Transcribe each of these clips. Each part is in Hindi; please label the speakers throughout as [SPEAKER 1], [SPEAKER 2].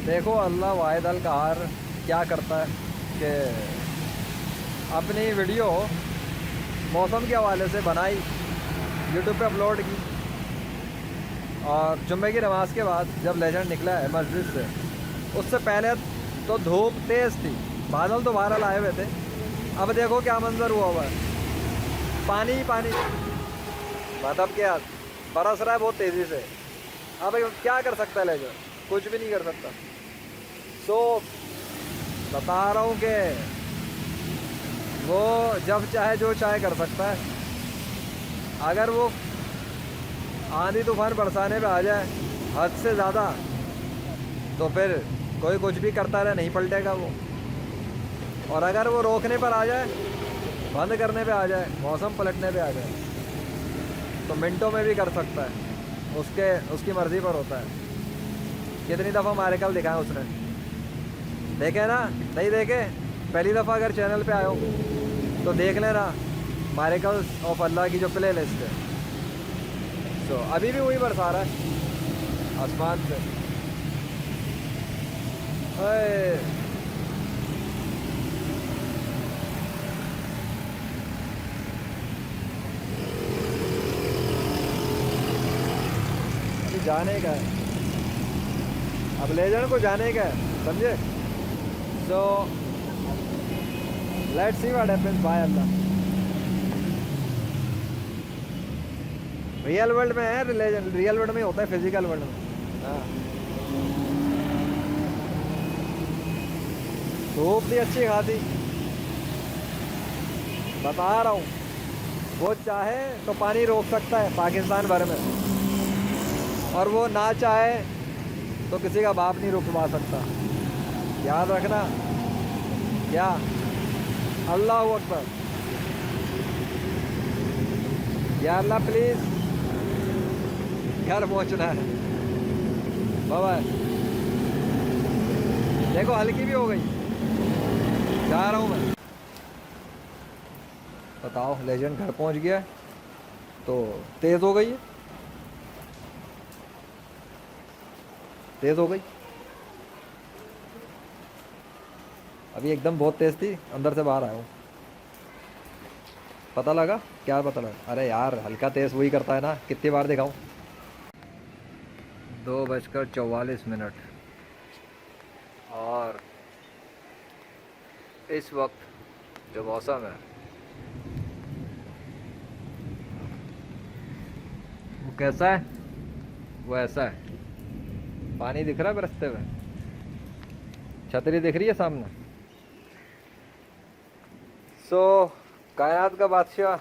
[SPEAKER 1] देखो अल्लाह वाहिद अल कहार क्या करता है कि अपनी वीडियो मौसम के हवाले से बनाई, यूट्यूब पे अपलोड की, और जुम्मे की नमाज के बाद जब लेजेंड निकला है मस्जिद से, उससे पहले तो धूप तेज़ थी, बादल तो बहरहाल आए हुए थे। अब देखो क्या मंजर हुआ है, पानी ही पानी, मतलब क्या बरस रहा है बहुत तेज़ी से। अब क्या कर सकता है लेजेंड, कुछ भी नहीं कर सकता। सो बता रहा हूँ कि वो जब चाहे जो चाहे कर सकता है। अगर वो आंधी तूफान बरसाने पे आ जाए हद से ज़्यादा, तो फिर कोई कुछ भी करता रहे, नहीं पलटेगा वो। और अगर वो रोकने पर आ जाए, बंद करने पे आ जाए, मौसम पलटने पे आ जाए, तो मिनटों में भी कर सकता है। उसकी मर्ज़ी पर होता है। कितनी दफ़ा हमारे कल दिखाया उसने, देखे ना? नहीं देखे? पहली दफ़ा अगर चैनल पे आए हो तो देख लेना मारिकल्स ऑफ अल्लाह की जो प्ले लिस्ट है। तो अभी भी वही बरसा रहा है आसमान से। ओए, अभी जाने का है, अब लेजेंड को जाने का है, समझे? So let's see what happens by अल्लाह। रियल वर्ल्ड में है लेजेंड, रियल वर्ल्ड में होता है, फिजिकल वर्ल्ड में। हाँ, धूप थी अच्छी खासी, बता रहा हूँ। वो चाहे तो पानी रोक सकता है पाकिस्तान भर में, और वो ना चाहे तो किसी का बाप नहीं रुकवा सकता। याद रखना। क्या? अल्लाह अकबर। या अल्लाह प्लीज़ घर पहुंचना है। बाय। देखो हल्की भी हो गई, जा रहा हूँ मैं। बताओ, लेजेंड घर पहुंच गया तो तेज़ हो गई है, तेज़ हो गई। अभी एकदम बहुत तेज़ थी, अंदर से बाहर आया हूँ। पता लगा? क्या पता लगा? अरे यार, हल्का तेज़ वही करता है ना, कितनी बार दिखाऊँ। 2:44 और इस वक्त जो मौसम है वो कैसा है? वो ऐसा है। पानी दिख रहा है रास्ते में, छतरी दिख रही है सामने। सो कायनात का बादशाह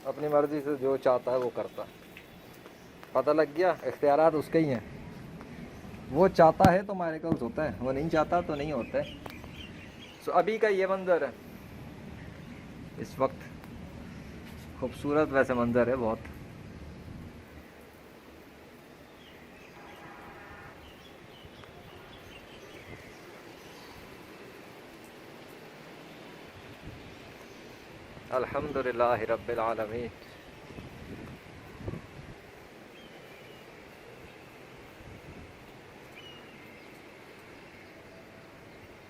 [SPEAKER 1] अपनी मर्ज़ी से जो चाहता है वो करता है। पता लग गया, इख्तियारात उसके ही हैं। वो चाहता है तो मायरिकल्स होता है, वो नहीं चाहता तो नहीं होता है। सो अभी का ये मंज़र है इस वक्त, खूबसूरत वैसे मंज़र है बहुत। अल्हम्दुलिल्लाह रब्बिल आलमीन।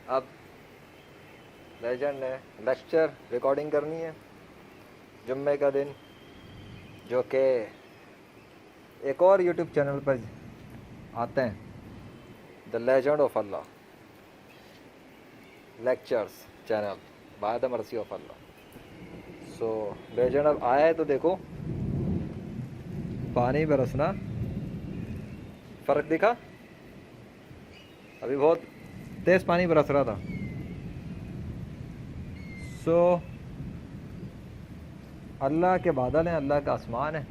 [SPEAKER 1] अब लेजेंड ने लेक्चर रिकॉर्डिंग करनी है जुम्मे का दिन, जो कि एक और यूट्यूब चैनल पर आते हैं, the legend of Allah lectures channel, by the mercy of Allah. So legend अब आया है तो देखो, पानी बरसना, फ़र्क दिखा? अभी बहुत तेज़ पानी बरस रहा था। सो अल्लाह के बादल हैं, अल्लाह का आसमान है।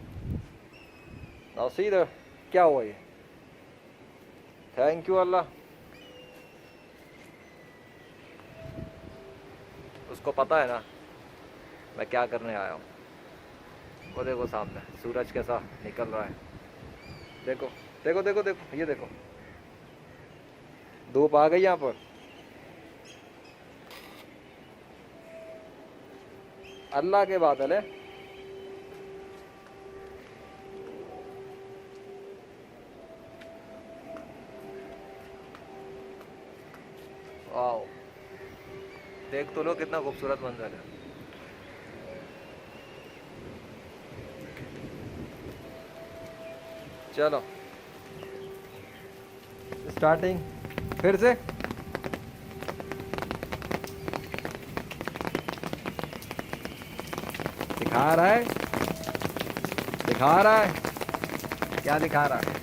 [SPEAKER 1] नाउ सी द क्या हुआ ये। थैंक यू अल्लाह। उसको पता है ना मैं क्या करने आया हूँ। वो देखो सामने सूरज कैसा निकल रहा है, देखो देखो देखो देखो, ये देखो धूप आ गई यहाँ पर। अल्लाह के बादल है। वाओ, देख तो लो कितना खूबसूरत मंजर है। चलो स्टार्टिंग फिर से। दिखा रहा है, दिखा रहा है, क्या दिखा रहा है?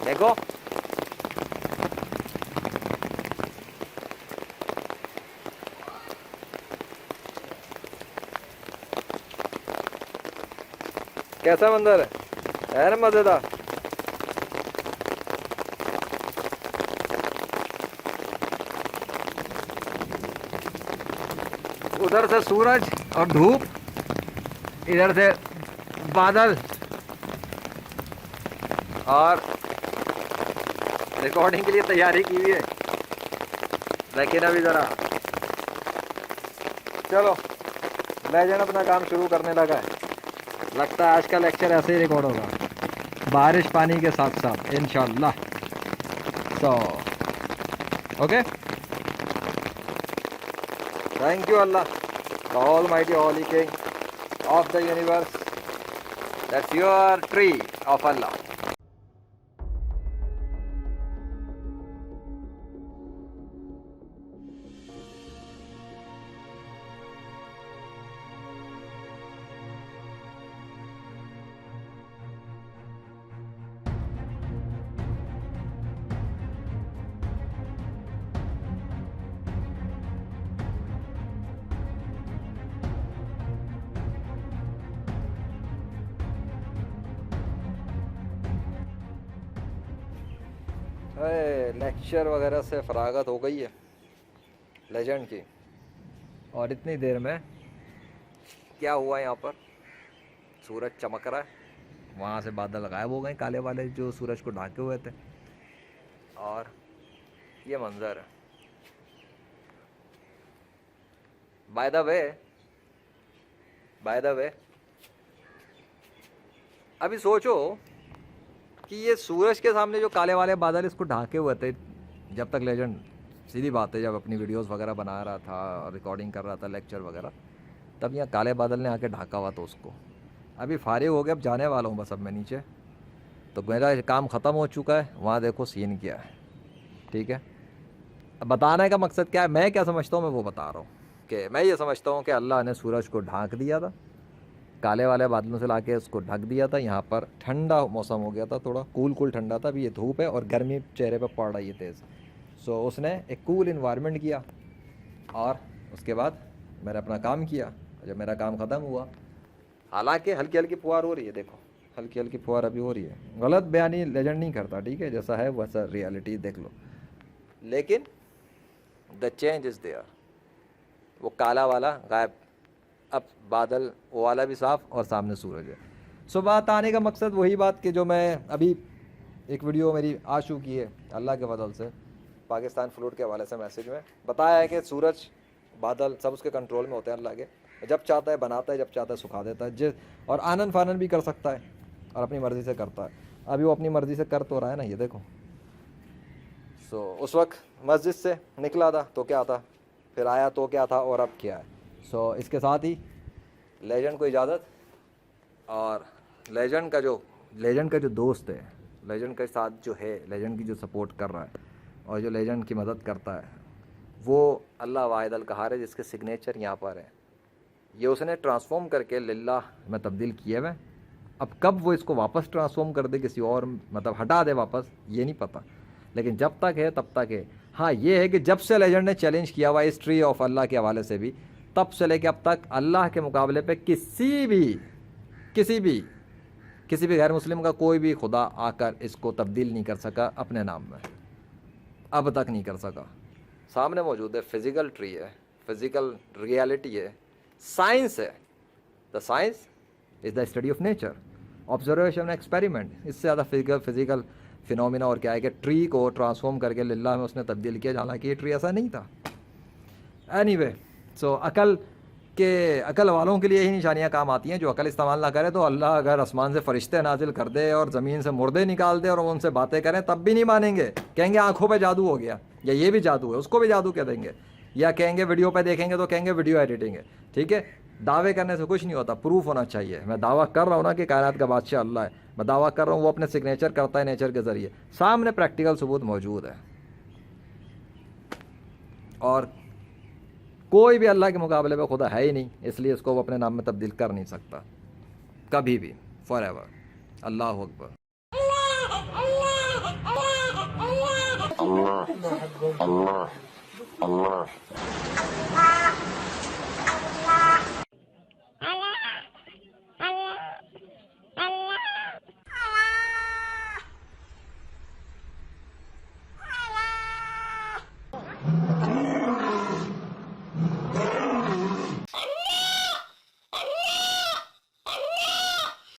[SPEAKER 1] देखो कैसा मंजर है ना, मजेदार। उधर से सूरज और धूप, इधर से बादल, और रिकॉर्डिंग के लिए तैयारी की हुई है, लेकिन अभी ज़रा चलो लेजेंड अपना काम शुरू करने लगा है। लगता है आज का लेक्चर ऐसे ही रिकॉर्ड होगा, बारिश पानी के साथ साथ इंशाल्लाह। So okay, thank you Allah, the almighty Holi king of the universe, that's your tree of Allah. Lecture वगैरह से फरागत हो गई है लेजेंड की, और इतनी देर में क्या हुआ यहाँ पर, सूरज चमक रहा है, वहाँ से बादल गायब हो गए काले वाले जो सूरज को ढाके हुए थे, और ये मंजर है। बाय द वे अभी सोचो कि ये सूरज के सामने जो काले वाले बादल इसको ढाके हुए थे, जब तक लेजेंड, सीधी बात है, जब अपनी वीडियोस वगैरह बना रहा था और रिकॉर्डिंग कर रहा था लेक्चर वगैरह, तब यहाँ काले बादल ने आके ढाका हुआ था उसको। अभी फारिग हो गया, अब जाने वाला हूँ बस अब मैं नीचे, तो मेरा काम ख़त्म हो चुका है। वहाँ देखो सीन क्या है, ठीक है। अब बताने का मकसद क्या है, मैं क्या समझता हूँ मैं वो बता रहा हूँ, कि मैं ये समझता हूँ कि अल्लाह ने सूरज को ढाँक दिया था, काले वाले बादलों से लाके उसको ढक दिया था। यहाँ पर ठंडा मौसम हो गया था, थोड़ा कूल ठंडा था। अभी ये धूप है और गर्मी चेहरे पर पड़ रही है तेज़, सो उसने एक कूल इन्वायरमेंट किया, और उसके बाद मैंने अपना काम किया। जब मेरा काम ख़त्म हुआ, हालांकि हल्की हल्की फुहार हो रही है, देखो हल्की हल्की फुहार अभी हो रही है। गलत बयानी लेजेंड नहीं करता, ठीक है, जैसा है वैसा रियलिटी देख लो, लेकिन द चेंज इज़ देयर। वो काला वाला गायब, अब बादल वो वाला भी साफ़ और सामने सूरज है। सो बात आने का मकसद वही बात कि जो मैं अभी एक वीडियो मेरी आ चुकी है अल्लाह के फजल से, पाकिस्तान फ्लूट के हवाले से मैसेज में बताया है कि सूरज बादल सब उसके कंट्रोल में होते हैं अल्लाह के, जब चाहता है बनाता है, जब चाहता है सुखा देता है, और आनन फानन भी कर सकता है और अपनी मर्ज़ी से करता है। अभी वो अपनी मर्ज़ी से कर तो रहा है ना, ये देखो। सो उस वक्त मस्जिद से निकला था तो क्या था, फिर आया तो क्या था, और अब क्या है। सो इसके साथ ही लेजेंड को इजाज़त, और लेजेंड का जो दोस्त है, लेजेंड के साथ जो है, लेजेंड की जो सपोर्ट कर रहा है और जो लेजेंड की मदद करता है, वो अल्लाह वाहिद अल कहार है, जिसके सिग्नेचर यहाँ पर है। ये उसने ट्रांसफॉर्म करके लिल्लाह में तब्दील किए हुए। अब कब वो इसको वापस ट्रांसफॉर्म कर दे किसी और, मतलब हटा दे वापस, ये नहीं पता, लेकिन जब तक है तब तक है। हाँ ये है कि जब से लेजेंड ने चैलेंज किया हुआ इस ट्री ऑफ अल्लाह के हवाले से भी, तब से लेके अब तक अल्लाह के मुकाबले पे किसी भी गैर मुस्लिम का कोई भी खुदा आकर इसको तब्दील नहीं कर सका अपने नाम में, अब तक नहीं कर सका। सामने मौजूद है, फिज़िकल ट्री है, फिज़िकल रियलिटी है, साइंस है। The science is the study of nature, observation, experiment. इससे ज़्यादा फिज़िकल फिनोमिना और क्या है कि ट्री को ट्रांसफॉर्म करके लिल्लाह में उसने तब्दील किया, हालांकि ये ट्री ऐसा नहीं था। एनीवे, सो अकल कि अकल वालों के लिए ही निशानियां काम आती हैं। जो अकल इस्तेमाल ना करे तो अल्लाह अगर आसमान से फरिश्ते नाजिल कर दे और ज़मीन से मुर्दे निकाल दे और उनसे बातें करें तब भी नहीं मानेंगे, कहेंगे आंखों पे जादू हो गया, या ये भी जादू है, उसको भी जादू कह देंगे, या कहेंगे वीडियो पे देखेंगे तो कहेंगे वीडियो एडिटिंग है। ठीक है, दावे करने से कुछ नहीं होता, प्रूफ होना चाहिए। मैं दावा कर रहा हूँ ना कि कायनात का बादशाह अल्लाह है, मैं दावा कर रहा हूँ वो अपने सिग्नेचर करता है नेचर के ज़रिए, सामने प्रैक्टिकल सबूत मौजूद है। और कोई भी अल्लाह के मुकाबले में खुदा है ही नहीं, इसलिए इसको वो अपने नाम में तब्दील कर नहीं सकता कभी भी, for ever. Allah Akbar.
[SPEAKER 2] Allah, Allah, Allah, Allah.